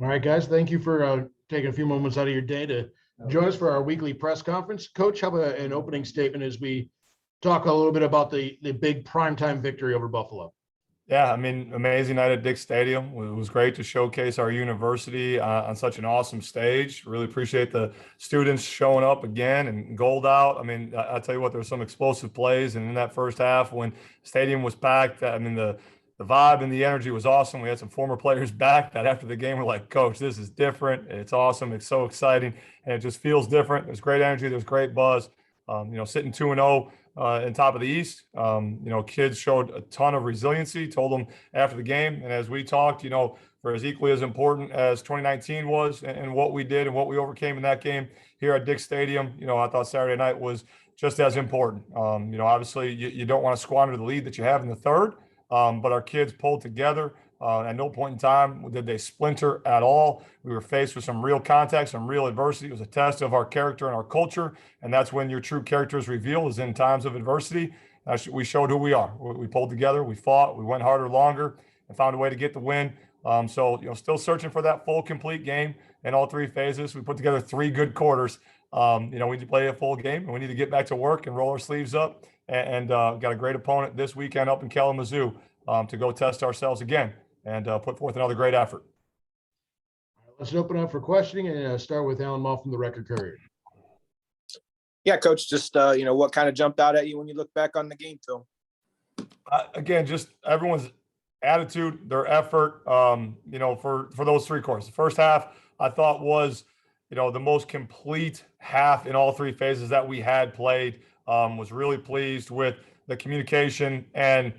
All right, guys, thank you for taking a few moments out of your day to join us for our weekly press conference. Coach, how about an opening statement as we talk a little bit about the big primetime victory over Buffalo? Yeah, I mean, amazing night at Dick Stadium. It was great to showcase our university on such an awesome stage. Really appreciate the students showing up again and gold out. I mean, I tell you what, there were some explosive plays, and in that first half, when the stadium was packed, I mean, the vibe and the energy was awesome. We had some former players back that after the game were like, "Coach, this is different. It's awesome. It's so exciting, and it just feels different." There's great energy. There's great buzz. Sitting 2-0 in top of the East. Kids showed a ton of resiliency, told them after the game. And as we talked, for as equally as important as 2019 was and what we did and what we overcame in that game here at Dick Stadium, I thought Saturday night was just as important. Obviously you don't want to squander the lead that you have in the third, but our kids pulled together. At no point in time did they splinter at all. We were faced with some real contact, some real adversity. It was a test of our character and our culture, and that's when your true character is revealed, is in times of adversity. We showed who we are. We pulled together, we fought, we went harder, longer, and found a way to get the win. Still searching for that full, complete game in all three phases. We put together 3 good quarters. We need to play a full game, and we need to get back to work and roll our sleeves up. And got a great opponent this weekend up in Kalamazoo to go test ourselves again and put forth another great effort. Let's open up for questioning and start with Alan Mull from the Record Courier. Yeah, Coach, just, what kind of jumped out at you when you look back on the game film? Again, just everyone's attitude, their effort, for those 3 quarters. The first half, I thought was, the most complete half in all 3 phases that we had played. Was really pleased with the communication and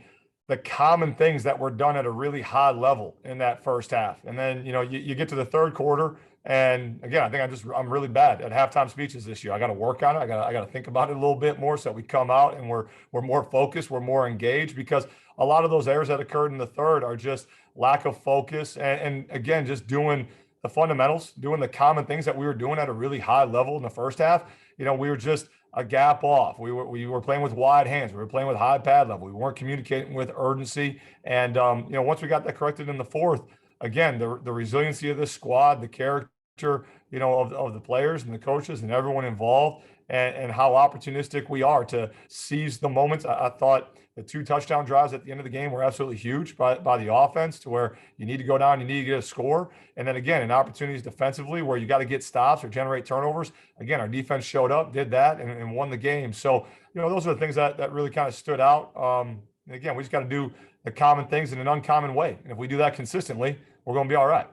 the common things that were done at a really high level in that first half. And then, you get to the third quarter, and again, I think I'm really bad at halftime speeches this year. I got to work on it. I got to think about it a little bit more so we come out and we're more focused, we're more engaged, because a lot of those errors that occurred in the third are just lack of focus. And again, just doing the fundamentals, doing the common things that we were doing at a really high level in the first half. We were just a gap off. We were playing with wide hands. We were playing with high pad level. We weren't communicating with urgency. And, once we got that corrected in the fourth, again, the resiliency of this squad, the character, of the players and the coaches and everyone involved, and how opportunistic we are to seize the moments. I thought the 2 touchdown drives at the end of the game were absolutely huge by the offense, to where you need to go down, you need to get a score. And then again, in opportunities defensively where you got to get stops or generate turnovers, again, our defense showed up, did that, and won the game. So, those are the things that really kind of stood out. And again, we just got to do the common things in an uncommon way. And if we do that consistently, we're going to be all right.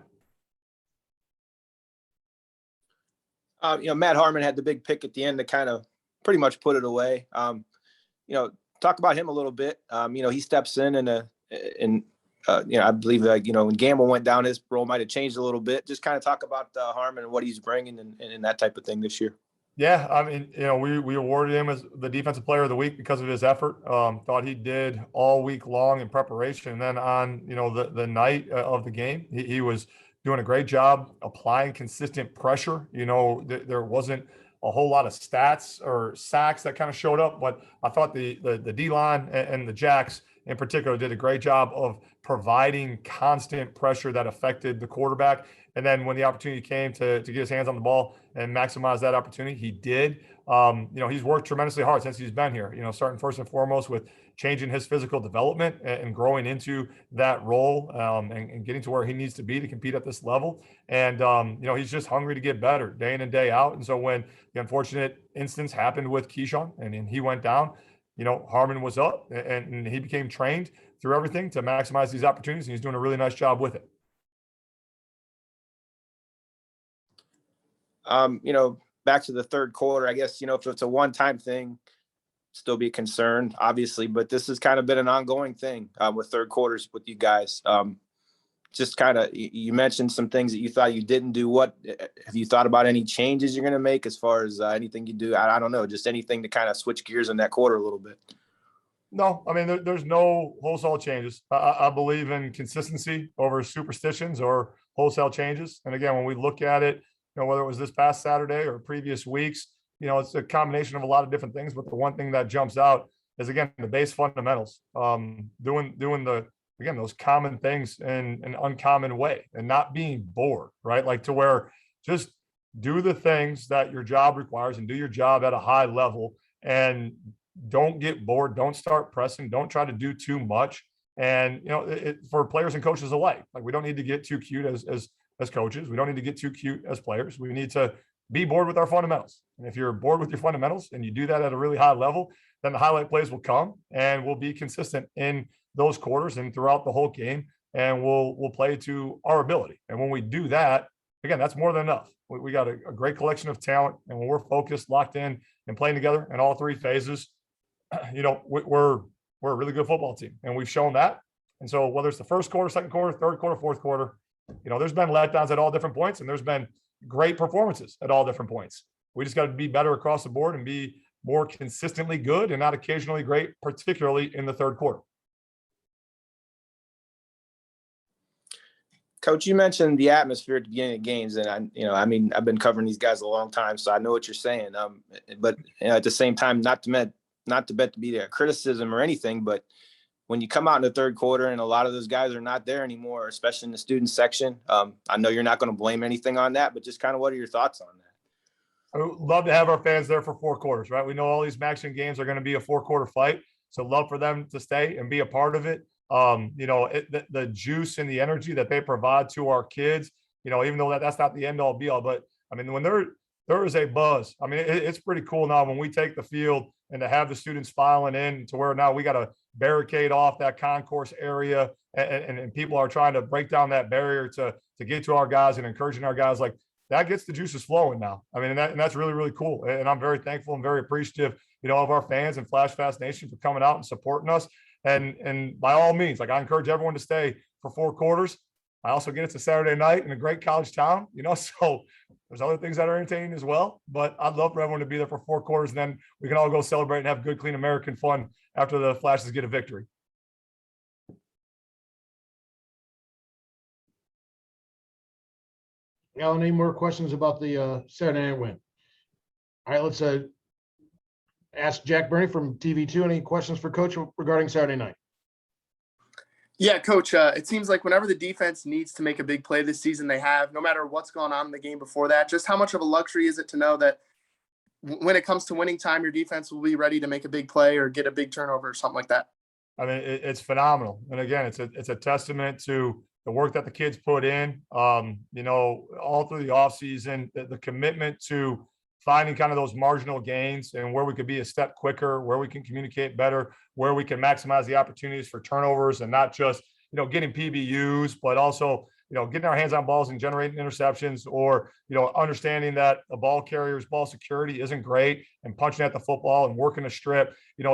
Matt Harmon had the big pick at the end to kind of pretty much put it away. Talk about him a little bit. He steps in and I believe that, when Gamble went down, his role might have changed a little bit. Just kind of talk about Harmon and what he's bringing and that type of thing this year. Yeah, I mean, we awarded him as the defensive player of the week because of his effort. Thought he did all week long in preparation. And then on, the night of the game, he was doing a great job applying consistent pressure. There wasn't a whole lot of stats or sacks that kind of showed up, but I thought the D-line and the Jacks in particular did a great job of providing constant pressure that affected the quarterback. And then when the opportunity came to get his hands on the ball and maximize that opportunity, he did. He's worked tremendously hard since he's been here, starting first and foremost with changing his physical development and growing into that role, and getting to where he needs to be to compete at this level. And, he's just hungry to get better day in and day out. And so when the unfortunate instance happened with Keyshawn and he went down, Harmon was up and he became trained through everything to maximize these opportunities. And he's doing a really nice job with it. Back to the third quarter, I guess, if it's a one-time thing, still be concerned, obviously, but this has kind of been an ongoing thing with third quarters with you guys. Just kind of, you mentioned some things that you thought you didn't do. What have you thought about any changes you're going to make as far as anything you do? I don't know, just anything to kind of switch gears in that quarter a little bit. No, I mean, there's no wholesale changes. I believe in consistency over superstitions or wholesale changes. And again, when we look at it, whether it was this past Saturday or previous weeks, it's a combination of a lot of different things. But the one thing that jumps out is, again, the base fundamentals, doing the again, those common things in an uncommon way and not being bored, right? Like to where just do the things that your job requires and do your job at a high level and don't get bored. Don't start pressing. Don't try to do too much. And, for players and coaches alike, like we don't need to get too cute as coaches. We don't need to get too cute as players. We need to be bored with our fundamentals. And if you're bored with your fundamentals and you do that at a really high level, then the highlight plays will come and we'll be consistent in those quarters and throughout the whole game. And we'll play to our ability. And when we do that, again, that's more than enough. We got a great collection of talent. And when we're focused, locked in, and playing together in all three phases, we're a really good football team. And we've shown that. And so whether it's the first quarter, second quarter, third quarter, fourth quarter, there's been letdowns at all different points, and there's been great performances at all different points. We just got to be better across the board and be more consistently good and not occasionally great, particularly in the third quarter. Coach, you mentioned the atmosphere at the beginning of games, and I've been covering these guys a long time, so I know what you're saying. But at the same time, not to be a criticism or anything, but when you come out in the third quarter and a lot of those guys are not there anymore, especially in the student section, I know you're not going to blame anything on that, but just kind of what are your thoughts on that? I would love to have our fans there for 4 quarters, right? We know all these Maxion games are going to be a 4-quarter fight, so love for them to stay and be a part of it. The juice and the energy that they provide to our kids, even though that's not the end all be all, but I mean, when there is a buzz, I mean, it's pretty cool now when we take the field and to have the students filing in to where now we got to barricade off that concourse area and people are trying to break down that barrier to get to our guys and encouraging our guys. Like that gets the juices flowing now. I mean, and that's really, really cool. And I'm very thankful and very appreciative, of our fans and Flash Fast Nation for coming out and supporting us. And by all means, like I encourage everyone to stay for 4 quarters. I also get it's a Saturday night in a great college town, so there's other things that are entertaining as well. But I'd love for everyone to be there for 4 quarters, and then we can all go celebrate and have good, clean American fun after the Flashes get a victory. Alan, any more questions about the Saturday night win? All right, let's ask Jack Burney from TV2. Any questions for Coach regarding Saturday night? Yeah, Coach, it seems like whenever the defense needs to make a big play this season, they have, no matter what's gone on in the game before that. Just how much of a luxury is it to know that when it comes to winning time, your defense will be ready to make a big play or get a big turnover or something like that? I mean, it's phenomenal. And again, it's a testament to the work that the kids put in, all through the offseason, the commitment to finding kind of those marginal gains and where we could be a step quicker, where we can communicate better, where we can maximize the opportunities for turnovers and not just, getting PBUs, but also, getting our hands on balls and generating interceptions or, understanding that a ball carrier's ball security isn't great and punching at the football and working a strip. They're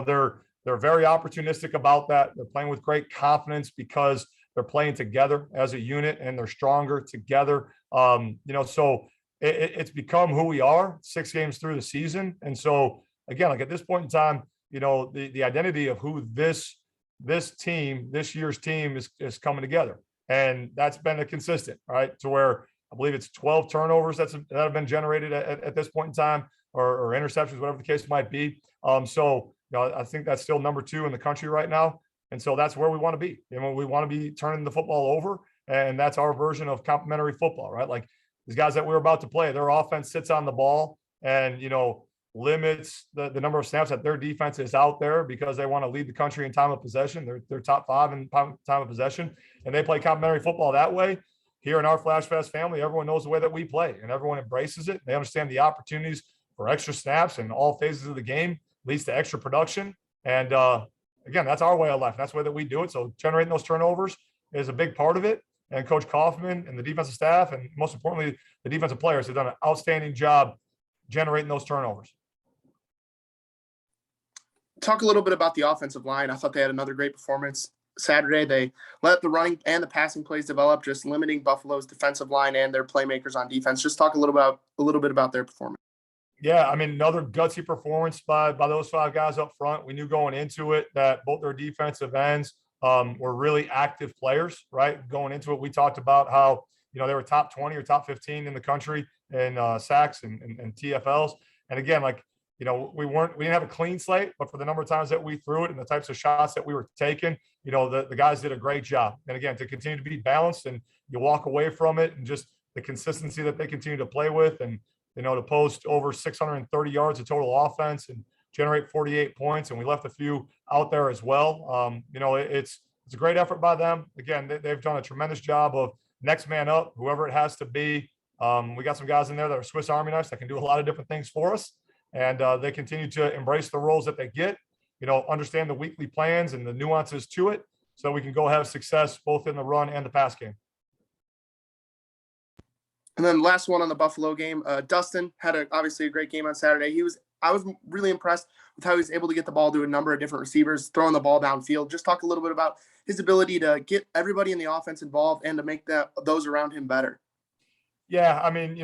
very opportunistic about that. They're playing with great confidence because they're playing together as a unit and they're stronger together. So it's become who we are 6 games through the season. And so again, like at this point in time, the identity of who this year's team is coming together. And that's been a consistent, right? To where I believe it's 12 turnovers that have been generated at this point in time or interceptions, whatever the case might be. I think that's still number 2 in the country right now. And so that's where we want to be. And we want to be turning the football over. And that's our version of complementary football, right? Like these guys that we're about to play, their offense sits on the ball and, limits the number of snaps that their defense is out there because they want to lead the country in time of possession. They're top 5 in time of possession, and they play complementary football that way. Here in our Flash Fest family, everyone knows the way that we play, and everyone embraces it. They understand the opportunities for extra snaps in all phases of the game leads to extra production. And again, that's our way of life. That's the way that we do it. So generating those turnovers is a big part of it. And Coach Kaufman and the defensive staff, and most importantly, the defensive players have done an outstanding job generating those turnovers. Talk a little bit about the offensive line. I thought they had another great performance Saturday. They let the running and the passing plays develop, just limiting Buffalo's defensive line and their playmakers on defense. Just talk a little bit about their performance. Yeah, I mean, another gutsy performance by those 5 guys up front. We knew going into it that both their defensive ends were really active players, right? Going into it, we talked about how, they were top 20 or top 15 in the country in sacks and TFLs. And again, like we didn't have a clean slate, but for the number of times that we threw it and the types of shots that we were taking, the guys did a great job. And again, to continue to be balanced and you walk away from it and just the consistency that they continue to play with and, to post over 630 yards of total offense and generate 48 points. And we left a few out there as well. It's a great effort by them. Again, they've done a tremendous job of next man up, whoever it has to be. We got some guys in there that are Swiss Army knives that can do a lot of different things for us. And they continue to embrace the roles that they get, understand the weekly plans and the nuances to it so we can go have success both in the run and the pass game. And then last one on the Buffalo game, Dustin had obviously a great game on Saturday. I was really impressed with how he was able to get the ball to a number of different receivers, throwing the ball downfield. Just talk a little bit about his ability to get everybody in the offense involved and to make those around him better. Yeah, I mean,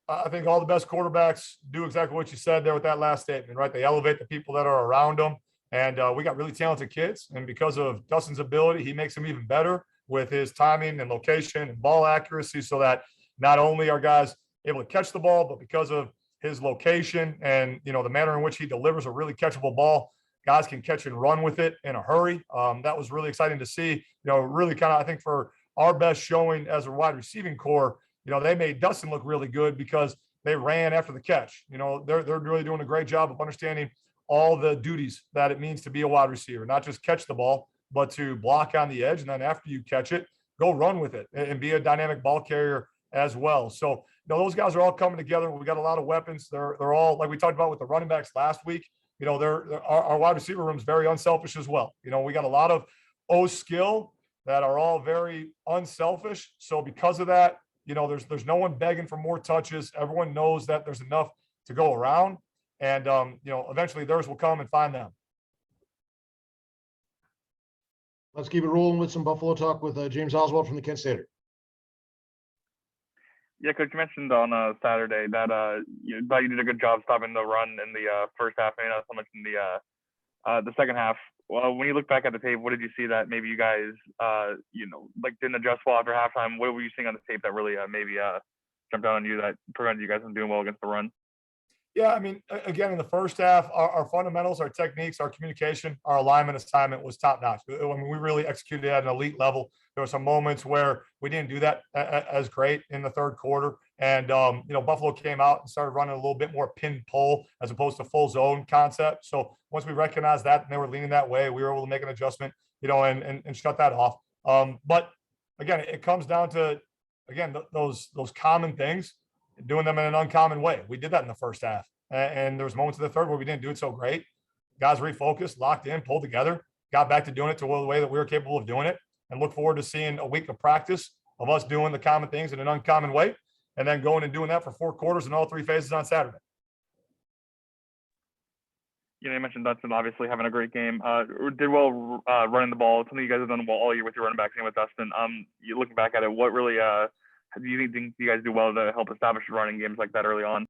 I think all the best quarterbacks do exactly what you said there with that last statement, right? They elevate the people that are around them. And we got really talented kids. And because of Dustin's ability, he makes them even better with his timing and location and ball accuracy so that not only are guys able to catch the ball, but because of his location and, the manner in which he delivers a really catchable ball, guys can catch and run with it in a hurry. That was really exciting to see, really kind of, I think for our best showing as a wide receiving core, they made Dustin look really good because they ran after the catch. They're really doing a great job of understanding all the duties that it means to be a wide receiver, not just catch the ball, but to block on the edge. And then after you catch it, go run with it and be a dynamic ball carrier as well. So, those guys are all coming together. We got a lot of weapons. They're all, like we talked about with the running backs last week, our wide receiver room is very unselfish as well. We got a lot of skill that are all very unselfish. So because of that, there's no one begging for more touches. Everyone knows that there's enough to go around, and eventually theirs will come and find them. Let's keep it rolling with some Buffalo talk with James Oswald from the Kent Stater. Yeah, Coach, you mentioned on Saturday that you thought you did a good job stopping the run in the first half, maybe not so much in the second half. Well, when you look back at the tape, what did you see that maybe you guys, didn't adjust well after halftime? What were you seeing on the tape that really maybe jumped out on you that prevented you guys from doing well against the run? Yeah, I mean, again, in the first half, our fundamentals, our techniques, our communication, our alignment assignment was top notch. I mean, we really executed at an elite level. There were some moments where we didn't do that as great in the third quarter. And, Buffalo came out and started running a little bit more pin pull as opposed to full zone concept. So once we recognized that and they were leaning that way, we were able to make an adjustment, and shut that off. But again, it comes down to, those common things, doing them in an uncommon way. We did that in the first half. And there was moments in the third where we didn't do it so great. Guys refocused, locked in, pulled together, got back to doing it the way that we were capable of doing it, and look forward to seeing a week of practice of us doing the common things in an uncommon way, and then going and doing that for 4 quarters in all 3 phases on Saturday. You mentioned Dustin obviously having a great game. Did well running the ball. Something you guys have done well all year with your running backs and with Dustin. You looking back at it, what really do you think you guys do well to help establish running games like that early on?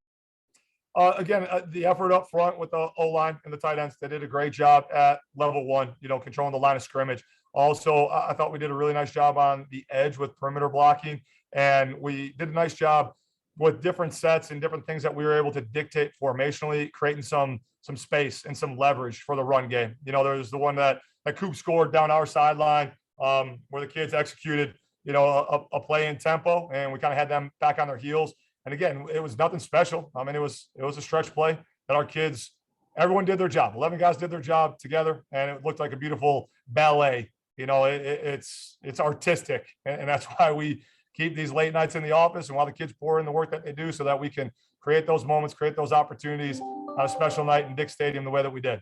The effort up front with the O-line and the tight ends, they did a great job at level 1, controlling the line of scrimmage. Also, I thought we did a really nice job on the edge with perimeter blocking, and we did a nice job with different sets and different things that we were able to dictate formationally, creating some space and some leverage for the run game. There's the one that Coop scored down our sideline where the kids executed, a play in tempo, and we kind of had them back on their heels. And again, it was nothing special. I mean, it was a stretch play that our kids, everyone did their job. 11 guys did their job together, and it looked like a beautiful ballet. It's artistic, and that's why we keep these late nights in the office and while the kids pour in the work that they do so that we can create those moments, create those opportunities on a special night in Dick Stadium the way that we did.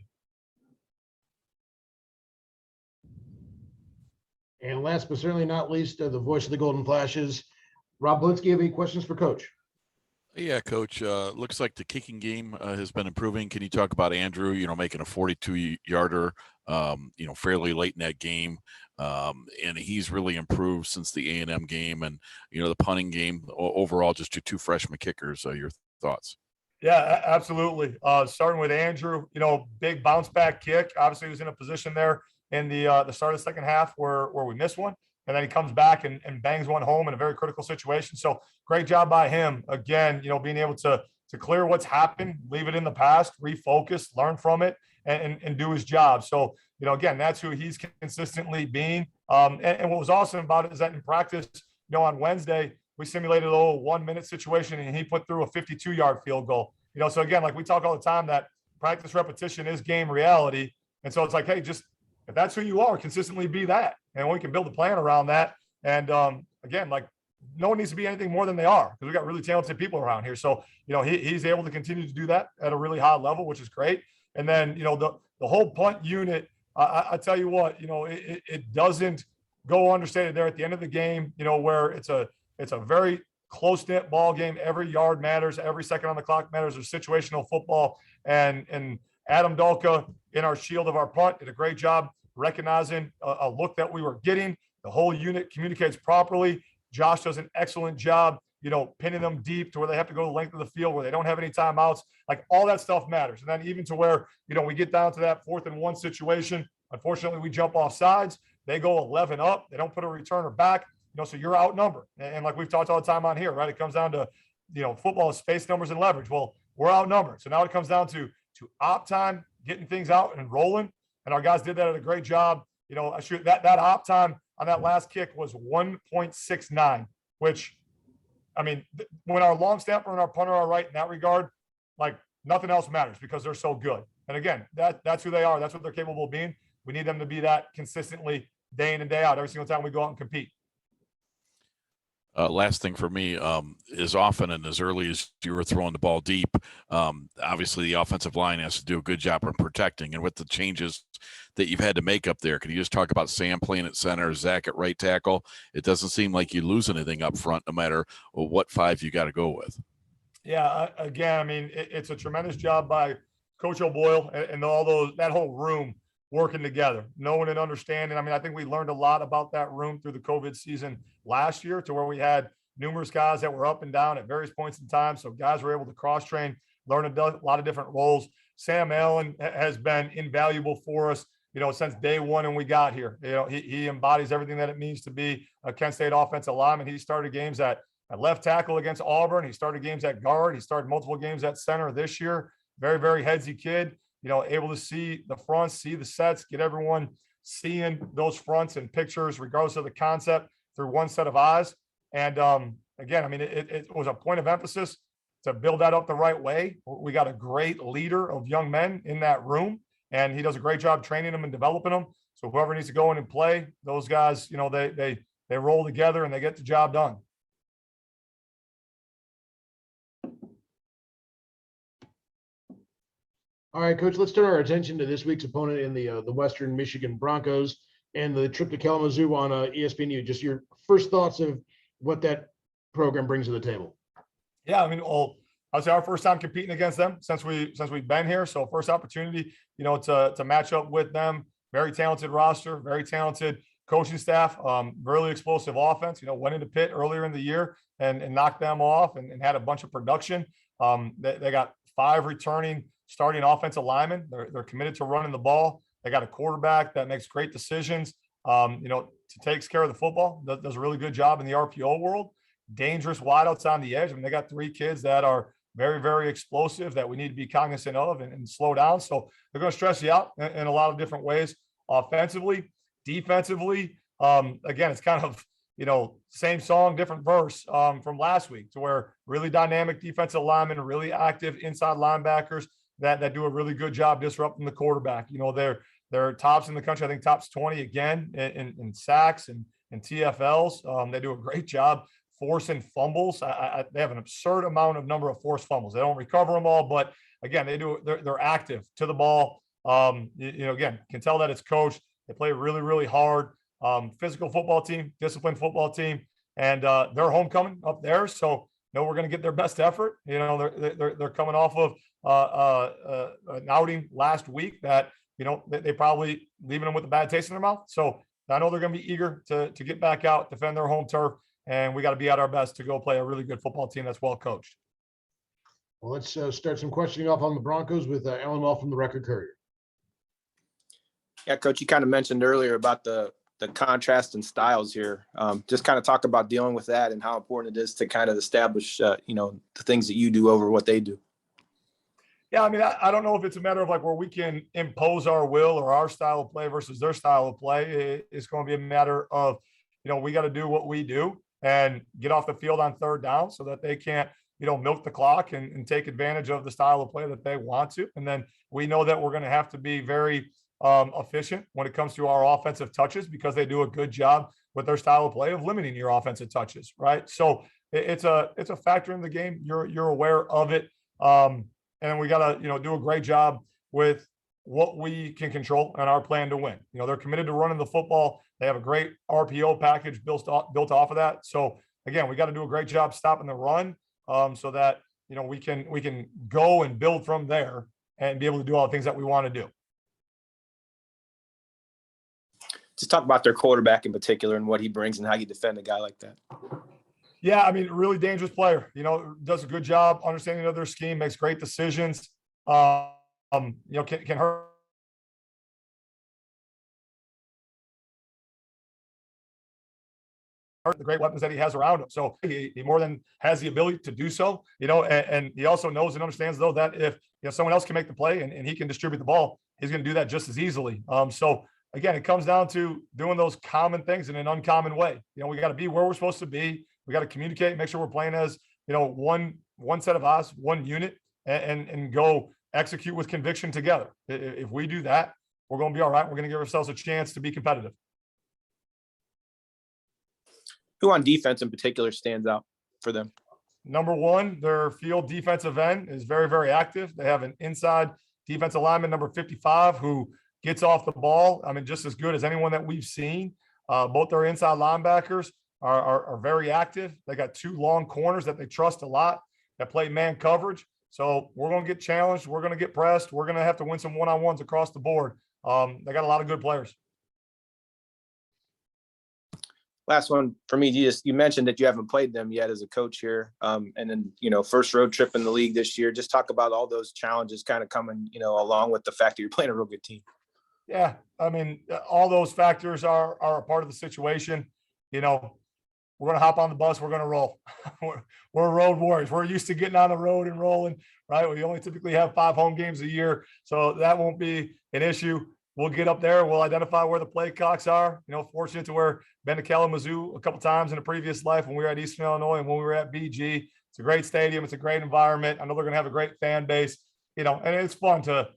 And last but certainly not least, the voice of the Golden Flashes, Rob Blinsky. Have any questions for Coach? Yeah, Coach. Looks like the kicking game has been improving. Can you talk about Andrew? Making a 42-yarder, fairly late in that game, and he's really improved since the A&M game, and the punting game overall. Just your 2 freshman kickers. Your thoughts? Yeah, absolutely. Starting with Andrew, big bounce back kick. Obviously, he was in a position there in the start of the second half where we missed one. And then he comes back and bangs one home in a very critical situation. So great job by him. Again, being able to to clear what's happened, leave it in the past, refocus, learn from it, and do his job. So, again, that's who he's consistently being. And what was awesome about it is that in practice, on Wednesday, we simulated a little 1 minute situation and he put through a 52-yard field goal. So again, like we talk all the time that practice repetition is game reality. And so it's like, hey, just if that's who you are, consistently be that. And we can build a plan around that. And again, like no one needs to be anything more than they are because we got really talented people around here. So, he's able to continue to do that at a really high level, which is great. And then, the whole punt unit, I tell you what, it doesn't go understated there at the end of the game, where it's a very close-knit ball game. Every yard matters. Every second on the clock matters. There's situational football. And Adam Dalka in our shield of our punt did a great job recognizing a look that we were getting. The whole unit communicates properly. Josh does an excellent job, pinning them deep to where they have to go the length of the field, where they don't have any timeouts. Like all that stuff matters. And then even to where, we get down to that 4th and 1 situation. Unfortunately, we jump off sides. They go 11 up. They don't put a returner back. So you're outnumbered. And like we've talked all the time on here, right? It comes down to, football is space, numbers, and leverage. Well, we're outnumbered. So now it comes down to op time, getting things out and rolling. And our guys did that at a great job. I shoot that op time on that last kick was 1.69, which, I mean, when our long snapper and our punter are right in that regard, like nothing else matters because they're so good. And again, that's who they are. That's what they're capable of being. We need them to be that consistently day in and day out, every single time we go out and compete. Last thing for me, as often and as early as you were throwing the ball deep, obviously the offensive line has to do a good job of protecting. And with the changes that you've had to make up there, can you just talk about Sam playing at center, Zach at right tackle? It doesn't seem like you lose anything up front, no matter what 5 you got to go with. Yeah, again, I mean, it's a tremendous job by Coach O'Boyle and all that whole room working together, knowing and understanding. I mean, I think we learned a lot about that room through the COVID season last year, to where we had numerous guys that were up and down at various points in time. So guys were able to cross-train, learn a lot of different roles. Sam Allen has been invaluable for us, since day one when we got here. He embodies everything that it means to be a Kent State offensive lineman. He started games at left tackle against Auburn. He started games at guard. He started multiple games at center this year. Very, very headsy kid. Able to see the fronts, see the sets, get everyone seeing those fronts and pictures, regardless of the concept, through one set of eyes. And again, I mean, it was a point of emphasis to build that up the right way. We got a great leader of young men in that room, and he does a great job training them and developing them. So whoever needs to go in and play, those guys, they roll together and they get the job done. All right, Coach, let's turn our attention to this week's opponent in the Western Michigan Broncos and the trip to Kalamazoo on ESPNU. Just your first thoughts of what that program brings to the table. Yeah, I mean, well, I'd say our first time competing against them since we've been here. So first opportunity, to match up with them. Very talented roster, very talented coaching staff, really explosive offense. Went into Pitt earlier in the year and knocked them off and had a bunch of production. They got 5 returning starting offensive linemen. They're committed to running the ball. They got a quarterback that makes great decisions, takes care of the football, does a really good job in the RPO world. Dangerous wideouts on the edge. I mean, they got 3 kids that are very, very explosive that we need to be cognizant of and slow down. So they're going to stress you out in a lot of different ways, offensively, defensively. Again, it's kind of, same song, different verse from last week, to where really dynamic defensive linemen, really active inside linebackers that do a really good job disrupting the quarterback. They're tops in the country. I think tops 20 again in sacks and TFLs. They do a great job forcing fumbles. They have an absurd number of forced fumbles. They don't recover them all, but again, they're active to the ball. Again, can tell that it's coached. They play really, really hard. Physical football team, disciplined football team, and they're homecoming up there. So we're going to get their best effort. They're coming off of an outing last week that they probably leaving them with a bad taste in their mouth. So I know they're going to be eager to get back out, defend their home turf, and we got to be at our best to go play a really good football team that's well coached. Well, let's start some questioning off on the Broncos with Alan Wall from the Record Courier. Yeah, Coach, you kind of mentioned earlier about the the contrast in styles here. Just kind of talk about dealing with that and how important it is to kind of establish, the things that you do over what they do. Yeah, I mean, I don't know if it's a matter of like where we can impose our will or our style of play versus their style of play. It's going to be a matter of, we got to do what we do and get off the field on third down so that they can't, milk the clock and take advantage of the style of play that they want to. And then we know that we're going to have to be very efficient when it comes to our offensive touches because they do a good job with their style of play of limiting your offensive touches, right? So it's a factor in the game. You're aware of it. And we got to, do a great job with what we can control and our plan to win. They're committed to running the football. They have a great RPO package built off of that. So again, we got to do a great job stopping the run so that, we can go and build from there and be able to do all the things that we want to do. Just talk about their quarterback in particular and what he brings and how you defend a guy like that. Yeah, I mean, really dangerous player. Does a good job understanding of their scheme, makes great decisions. Can hurt the great weapons that he has around him. So he more than has the ability to do so. And he also knows and understands though that if someone else can make the play and he can distribute the ball, he's going to do that just as easily. So again, it comes down to doing those common things in an uncommon way. We got to be where we're supposed to be. We got to communicate, make sure we're playing as, one set of eyes, one unit, and go execute with conviction together. If we do that, we're going to be all right. We're going to give ourselves a chance to be competitive. Who on defense in particular stands out for them? Number one, their field defensive end is very, very active. They have an inside defensive lineman, number 55, who gets off the ball. I mean, just as good as anyone that we've seen. Both their inside linebackers are very active. They got two long corners that they trust a lot that play man coverage. So we're going to get challenged. We're going to get pressed. We're going to have to win some one-on-ones across the board. They got a lot of good players. Last one for me, you mentioned that you haven't played them yet as a coach here. And then, first road trip in the league this year. Just talk about all those challenges kind of coming, along with the fact that you're playing a real good team. Yeah. I mean, all those factors are a part of the situation. We're going to hop on the bus. We're going to roll. We're road warriors. We're used to getting on the road and rolling, right? We only typically have 5 home games a year. So that won't be an issue. We'll get up there. We'll identify where the play clocks are. Fortunate to where been to Kalamazoo a couple times in a previous life when we were at Eastern Illinois and when we were at BG. It's a great stadium. It's a great environment. I know they're going to have a great fan base, and it's fun to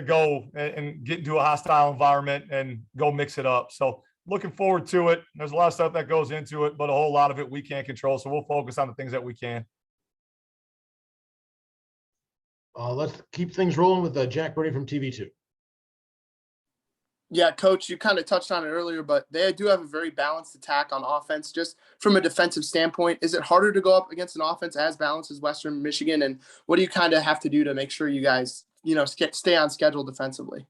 go and get into a hostile environment and go mix it up. So looking forward to it. There's a lot of stuff that goes into it, but a whole lot of it we can't control. So we'll focus on the things that we can. Let's keep things rolling with Jack Brady from TV2. Yeah, Coach, you kind of touched on it earlier, but they do have a very balanced attack on offense. Just from a defensive standpoint, is it harder to go up against an offense as balanced as Western Michigan? And what do you kind of have to do to make sure you guys, stay on schedule defensively?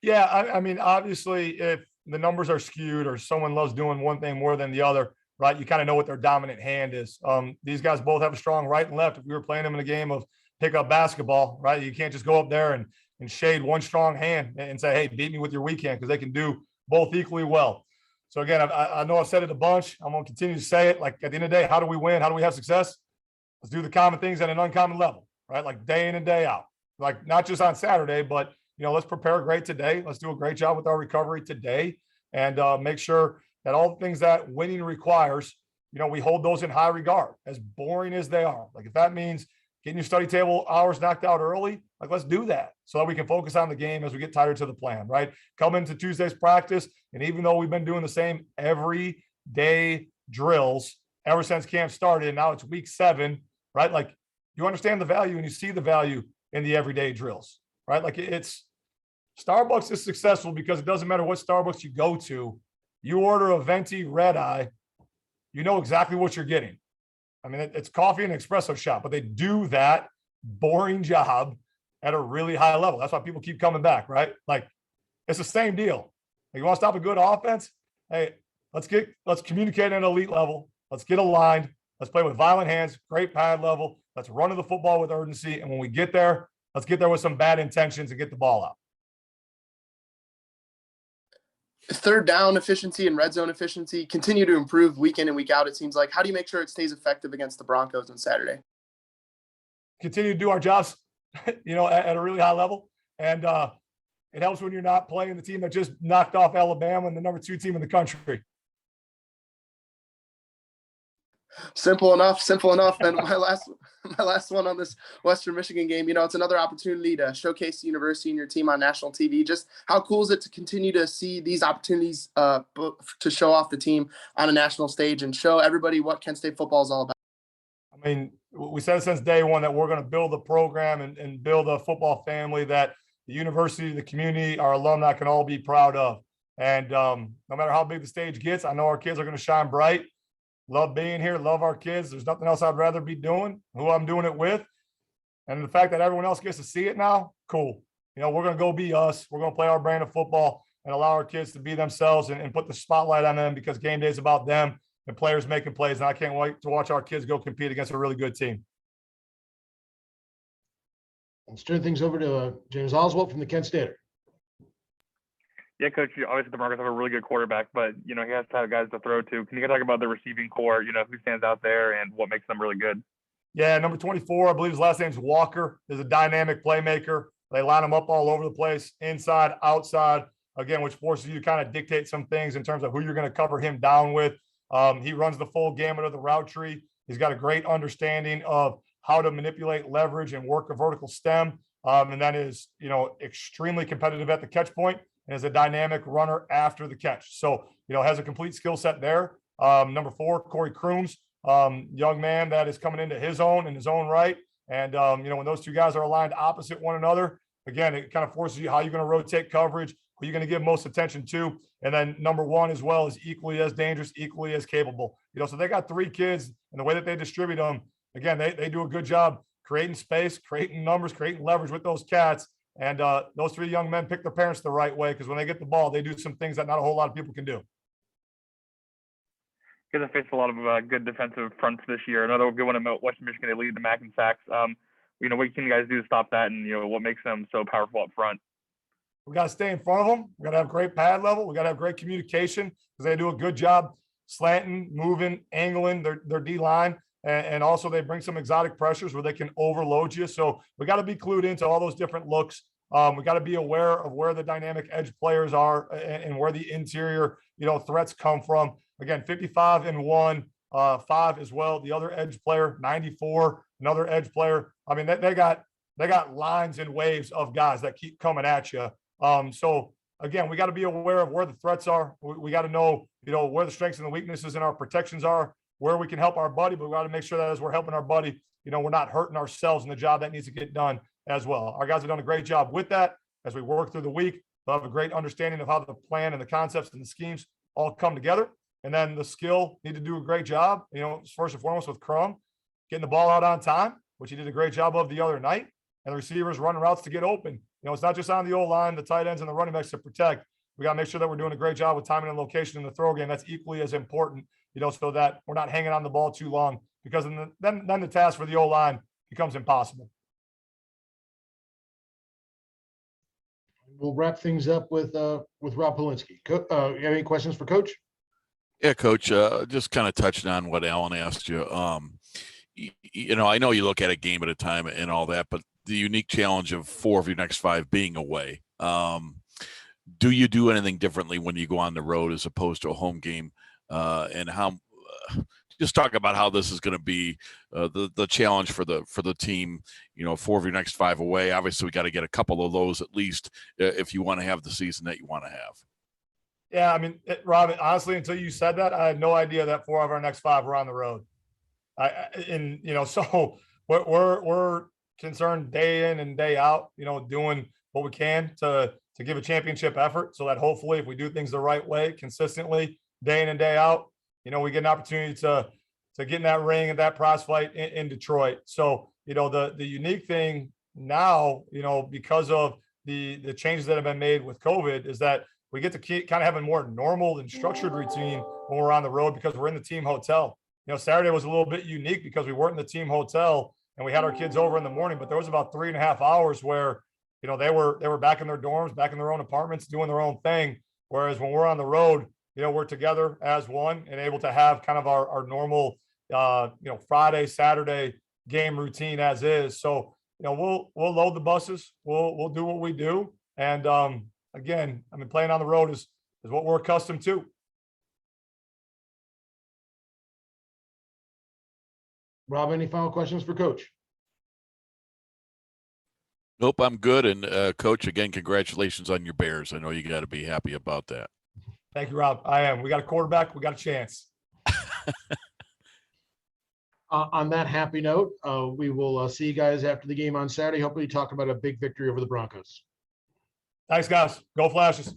Yeah, I mean, obviously, if the numbers are skewed or someone loves doing one thing more than the other, right, you kind of know what their dominant hand is. These guys both have a strong right and left. If we were playing them in a game of pickup basketball, right, you can't just go up there and shade one strong hand and say, hey, beat me with your weak hand, because they can do both equally well. So again, I know I've said it a bunch. I'm going to continue to say it. Like at the end of the day, how do we win? How do we have success? Let's do the common things at an uncommon level, right? Like day in and day out, like not just on Saturday, but let's prepare great today. Let's do a great job with our recovery today and make sure that all the things that winning requires, we hold those in high regard, as boring as they are. Like if that means getting your study table hours knocked out early, like let's do that so that we can focus on the game as we get tighter to the plan, right? Come into Tuesday's practice, and even though we've been doing the same everyday drills ever since camp started, and now it's week 7, right? Like you understand the value and you see the value in the everyday drills, right? Like it's Starbucks is successful because it doesn't matter what Starbucks you go to, you order a venti red eye, you know exactly what you're getting. I mean, it's coffee and espresso shop, but they do that boring job at a really high level. That's why people keep coming back, right? Like it's the same deal. Like, you want to stop a good offense? Hey, let's communicate at an elite level. Let's get aligned. Let's play with violent hands, great pad level. Let's run to the football with urgency. And when we get there, let's get there with some bad intentions and get the ball out. third down efficiency and red zone efficiency continue to improve week in and week out, it seems like. How do you make sure it stays effective against the Broncos on Saturday? Continue to do our jobs, at a really high level. And it helps when you're not playing the team that just knocked off Alabama and the number 2 team in the country. Simple enough. And my last one on this Western Michigan game, it's another opportunity to showcase the university and your team on national TV. Just how cool is it to continue to see these opportunities to show off the team on a national stage and show everybody what Kent State football is all about? I mean, we said since day one that we're going to build a program and build a football family that the university, the community, our alumni can all be proud of. And no matter how big the stage gets, I know our kids are going to shine bright. Love being here, love our kids. There's nothing else I'd rather be doing, who I'm doing it with. And the fact that everyone else gets to see it now, cool. We're going to go be us. We're going to play our brand of football and allow our kids to be themselves and put the spotlight on them, because game day is about them and players making plays. And I can't wait to watch our kids go compete against a really good team. Let's turn things over to James Oswald from the Kent Stater. Yeah, Coach, obviously the Broncos have a really good quarterback, but, he has to have guys to throw to. Can you talk about the receiving core, who stands out there and what makes them really good? Yeah, number 24, I believe his last name's Walker, is a dynamic playmaker. They line him up all over the place, inside, outside, again, which forces you to kind of dictate some things in terms of who you're going to cover him down with. He runs the full gamut of the route tree. He's got a great understanding of how to manipulate leverage and work a vertical stem. And then is, extremely competitive at the catch point and is a dynamic runner after the catch. So, has a complete skill set there. Number 4, Corey Crooms, young man that is coming into his own in his own right. And, when those two guys are aligned opposite one another, again, it kind of forces you how you're going to rotate coverage, who you're going to give most attention to. And then number 1 as well is equally as dangerous, equally as capable. So they got 3 kids, and the way that they distribute them, again, they do a good job creating space, creating numbers, creating leverage with those cats. And those 3 young men pick their parents the right way, because when they get the ball, they do some things that not a whole lot of people can do. You guys have faced a lot of good defensive fronts this year. Another good one at Western Michigan, they lead the MAC in sacks. What can you guys do to stop that, and what makes them so powerful up front? We got to stay in front of them. We got to have great pad level. We got to have great communication, because they do a good job slanting, moving, angling their D line. And also they bring some exotic pressures where they can overload you. So we got to be clued into all those different looks. We got to be aware of where the dynamic edge players are and where the interior, threats come from. Again, 55 and 1, 5 as well. The other edge player, 94, another edge player. I mean, they got lines and waves of guys that keep coming at you. So again, we got to be aware of where the threats are. We got to know, where the strengths and the weaknesses in our protections are, where we can help our buddy, but we got to make sure that as we're helping our buddy, we're not hurting ourselves in the job that needs to get done as well. Our guys have done a great job with that. As we work through the week, they'll have a great understanding of how the plan and the concepts and the schemes all come together. And then the skill need to do a great job, first and foremost with Crumb, getting the ball out on time, which he did a great job of the other night, and the receivers running routes to get open. It's not just on the O-line, the tight ends and the running backs to protect. We got to make sure that we're doing a great job with timing and location in the throw game. That's equally as important, so that we're not hanging on the ball too long, because then the task for the O-line becomes impossible. We'll wrap things up with Rob Polinsky. You have any questions for Coach? Yeah, Coach, just kind of touching on what Alan asked you. I know you look at a game at a time and all that, but the unique challenge of 4 of your next 5 being away. Do you do anything differently when you go on the road as opposed to a home game? And how? Just talk about how this is going to be the challenge for the team. 4 of your next 5 away. Obviously, we got to get a couple of those at least if you want to have the season that you want to have. Yeah, I mean, Rob, honestly, until you said that, I had no idea that 4 of our next 5 were on the road. So we're concerned day in and day out, doing what we can to give a championship effort, so that hopefully if we do things the right way, consistently, day in and day out, we get an opportunity to get in that ring and that prize fight in Detroit. So, the unique thing now, because of the changes that have been made with COVID, is that we get to keep kind of having more normal and structured routine when we're on the road, because we're in the team hotel. Saturday was a little bit unique because we weren't in the team hotel and we had our kids over in the morning, but there was about 3.5 hours where, they were back in their dorms, back in their own apartments, doing their own thing. Whereas when we're on the road, we're together as one and able to have kind of our normal, Friday, Saturday game routine as is. So, we'll load the buses. We'll do what we do. And again, playing on the road is what we're accustomed to. Rob, any final questions for Coach? Nope, I'm good. And Coach, again, congratulations on your Bears. I know you got to be happy about that. Thank you, Rob. I am. We got a quarterback. We got a chance. On that happy note, we will see you guys after the game on Saturday. Hopefully talk about a big victory over the Broncos. Thanks, guys. Go Flashes.